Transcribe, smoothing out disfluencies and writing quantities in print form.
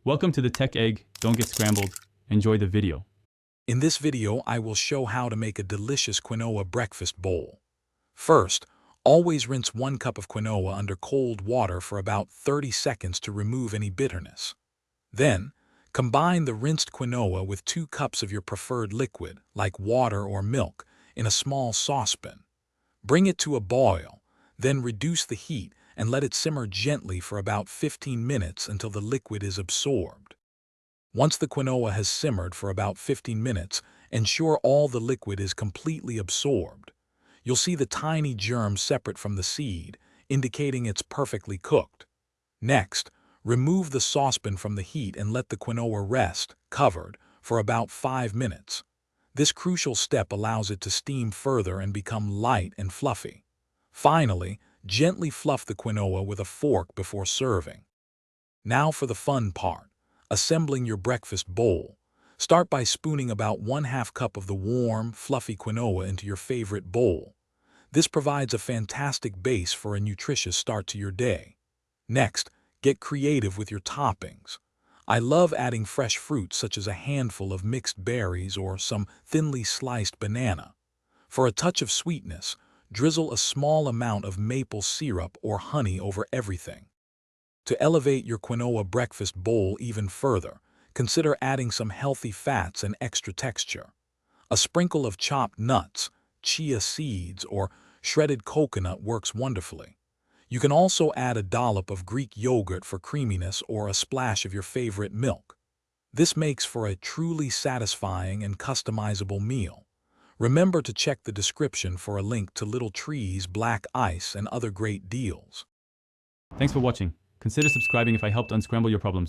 Welcome to the Tech Egg. Don't get scrambled. Enjoy the video. In this video, I will show how to make a delicious quinoa breakfast bowl. First, always rinse 1 cup of quinoa under cold water for about 30 seconds to remove any bitterness. Then, combine the rinsed quinoa with 2 cups of your preferred liquid, like water or milk, in a small saucepan. Bring it to a boil, then reduce the heat and let it simmer gently for about 15 minutes until the liquid is absorbed. Once the quinoa has simmered for about 15 minutes, ensure all the liquid is completely absorbed. You'll see the tiny germs separate from the seed, indicating it's perfectly cooked. Next, remove the saucepan from the heat and let the quinoa rest, covered, for about 5 minutes. This crucial step allows it to steam further and become light and fluffy. Finally, gently fluff the quinoa with a fork before serving. Now for the fun part, assembling your breakfast bowl. Start by spooning about 1/2 cup of the warm, fluffy quinoa into your favorite bowl. This provides a fantastic base for a nutritious start to your day. Next, get creative with your toppings. I love adding fresh fruits such as a handful of mixed berries or some thinly sliced banana. For a touch of sweetness, drizzle a small amount of maple syrup or honey over everything. To elevate your quinoa breakfast bowl even further, consider adding some healthy fats and extra texture. A sprinkle of chopped nuts, chia seeds, or shredded coconut works wonderfully. You can also add a dollop of Greek yogurt for creaminess or a splash of your favorite milk. This makes for a truly satisfying and customizable meal. Remember to check the description for a link to Little Tree's black ice and other great deals. Thanks for watching. Consider subscribing if I helped unscramble your problems.